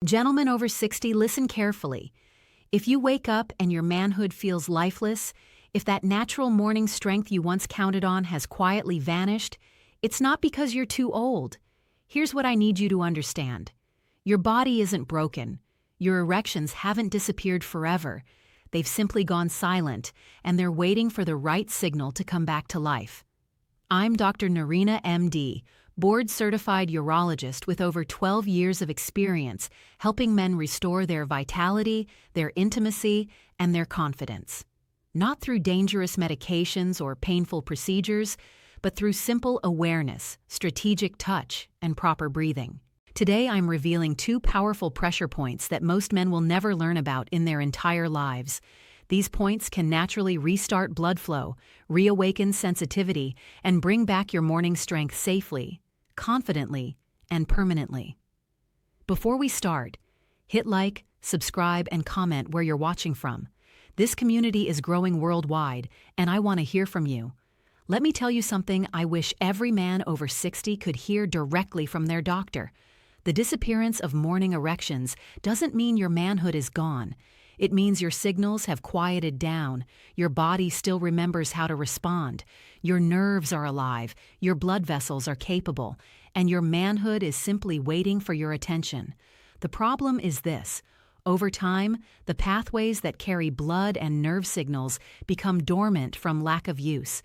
Gentlemen over 60, listen carefully. If you wake up and your manhood feels lifeless, if that natural morning strength you once counted on has quietly vanished, it's not because you're too old. Here's what I need you to understand. Your body isn't broken. Your erections haven't disappeared forever. They've simply gone silent, and they're waiting for the right signal to come back to life. I'm Dr.Nerina.MD, board-certified urologist with over 12 years of experience helping men restore their vitality, their intimacy, and their confidence. Not through dangerous medications or painful procedures, but through simple awareness, strategic touch, and proper breathing. Today I'm revealing two powerful pressure points that most men will never learn about in their entire lives. These points can naturally restart blood flow, reawaken sensitivity, and bring back your morning strength safely, confidently, and permanently. Before we start, hit like, subscribe, and comment where you're watching from. This community is growing worldwide, and I want to hear from you. Let me tell you something I wish every man over 60 could hear directly from their doctor. The disappearance of morning erections doesn't mean your manhood is gone. It means your signals have quieted down, your body still remembers how to respond, your nerves are alive, your blood vessels are capable, and your manhood is simply waiting for your attention. The problem is this. Over time, the pathways that carry blood and nerve signals become dormant from lack of use.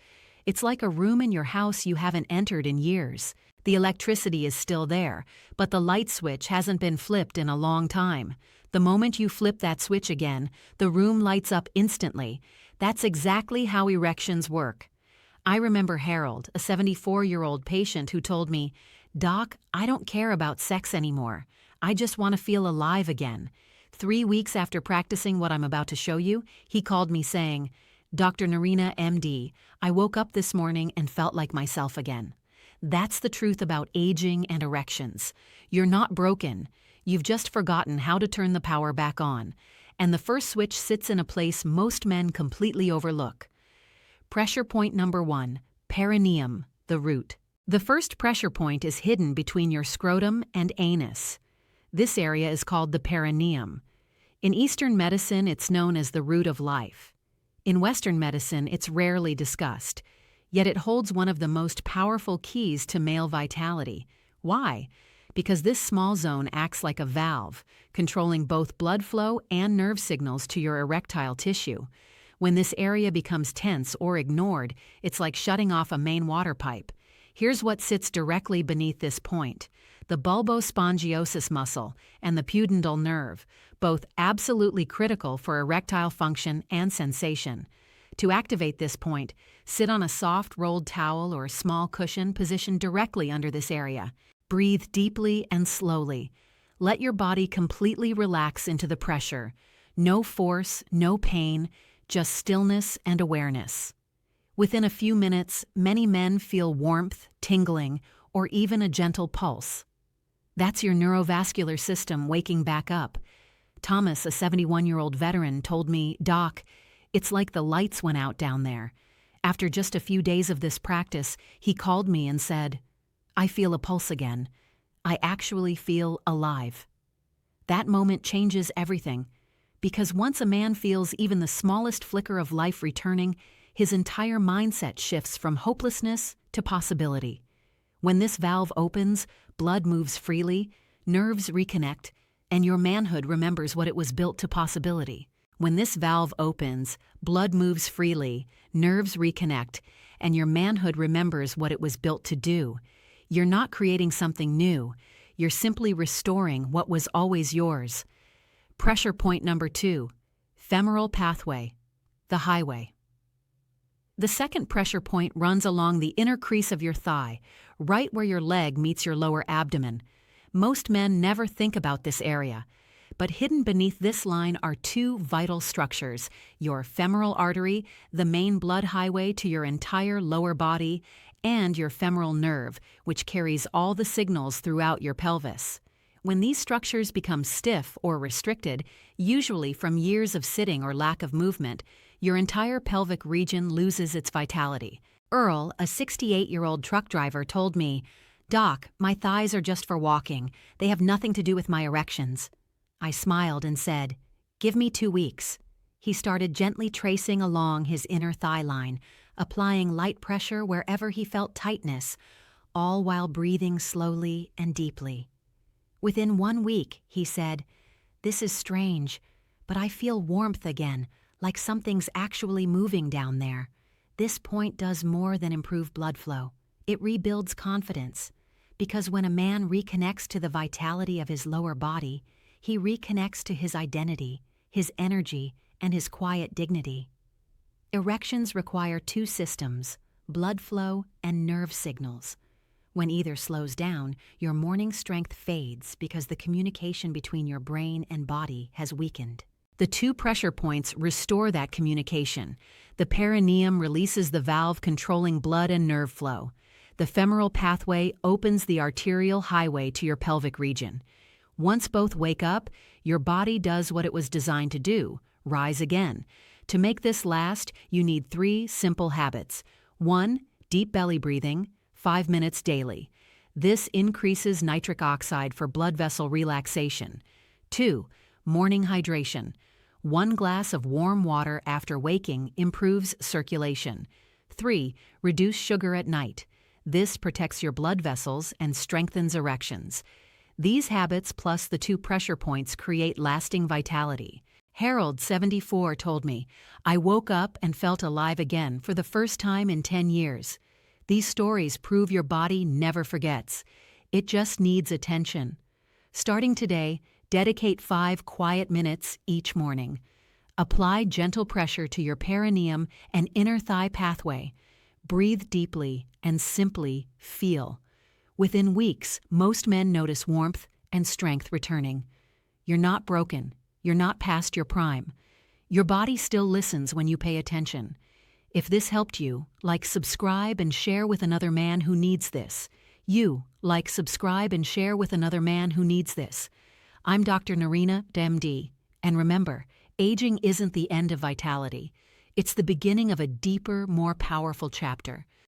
It's like a room in your house you haven't entered in years. The electricity is still there, but the light switch hasn't been flipped in a long time. The moment you flip that switch again, the room lights up instantly. That's exactly how erections work. I remember Harold, a 74-year-old patient who told me, "Doc, I don't care about sex anymore. I just want to feel alive again." 3 weeks after practicing what I'm about to show you, he called me saying, "Dr. Nerina.MD, I woke up this morning and felt like myself again." That's the truth about aging and erections. You're not broken. You've just forgotten how to turn the power back on. And the first switch sits in a place most men completely overlook. Pressure point number 1, perineum, the root. The first pressure point is hidden between your scrotum and anus. This area is called the perineum. In Eastern medicine, it's known as the root of life. In Western medicine, it's rarely discussed. Yet it holds one of the most powerful keys to male vitality. Why? Because this small zone acts like a valve, controlling both blood flow and nerve signals to your erectile tissue. When this area becomes tense or ignored, it's like shutting off a main water pipe. Here's what sits directly beneath this point: the bulbospongiosus muscle and the pudendal nerve, both absolutely critical for erectile function and sensation. To activate this point, sit on a soft rolled towel or a small cushion positioned directly under this area. Breathe deeply and slowly. Let your body completely relax into the pressure. No force, no pain, just stillness and awareness. Within a few minutes, many men feel warmth, tingling, or even a gentle pulse. That's your neurovascular system waking back up. Thomas, a 71-year-old veteran, told me, "Doc, it's like the lights went out down there." After just a few days of this practice, he called me and said, "I feel a pulse again. I actually feel alive." That moment changes everything, because once a man feels even the smallest flicker of life returning, his entire mindset shifts from hopelessness to possibility. When this valve opens, blood moves freely, nerves reconnect, and your manhood remembers what it was built to possibility. When this valve opens, blood moves freely, nerves reconnect, and your manhood remembers what it was built to do. You're not creating something new. You're simply restoring what was always yours. Pressure point number 2, femoral pathway, the highway. The second pressure point runs along the inner crease of your thigh, right where your leg meets your lower abdomen. Most men never think about this area. But hidden beneath this line are two vital structures: your femoral artery, the main blood highway to your entire lower body, and your femoral nerve, which carries all the signals throughout your pelvis. When these structures become stiff or restricted, usually from years of sitting or lack of movement, your entire pelvic region loses its vitality. Earl, a 68-year-old truck driver, told me, "Doc, my thighs are just for walking. They have nothing to do with my erections." I smiled and said, "Give me 2 weeks." He started gently tracing along his inner thigh line, applying light pressure wherever he felt tightness, all while breathing slowly and deeply. Within 1 week, he said, "This is strange, but I feel warmth again, like something's actually moving down there. This point does more than improve blood flow. It rebuilds confidence, because when a man reconnects to the vitality of his lower body, he reconnects to his identity, his energy, and his quiet dignity." Erections require 2 systems, blood flow and nerve signals. When either slows down, your morning strength fades because the communication between your brain and body has weakened. The 2 pressure points restore that communication. The perineum releases the valve controlling blood and nerve flow. The femoral pathway opens the arterial highway to your pelvic region. Once both wake up, your body does what it was designed to do, rise again. To make this last, you need 3 simple habits. 1. Deep belly breathing, 5 minutes daily. This increases nitric oxide for blood vessel relaxation. 2. Morning hydration. 1 glass of warm water after waking improves circulation. 3. Reduce sugar at night. This protects your blood vessels and strengthens erections. These habits plus the 2 pressure points create lasting vitality. Harold, 74, told me, "I woke up and felt alive again for the first time in 10 years. These stories prove your body never forgets. It just needs attention. Starting today, dedicate 5 quiet minutes each morning. Apply gentle pressure to your perineum and inner thigh pathway. Breathe deeply and simply feel. Within weeks, most men notice warmth and strength returning. You're not broken. You're not past your prime. Your body still listens when you pay attention. If this helped you, subscribe, and share with another man who needs this. Subscribe, and share with another man who needs this. I'm Dr. Nerina.MD, and remember, aging isn't the end of vitality. It's the beginning of a deeper, more powerful chapter.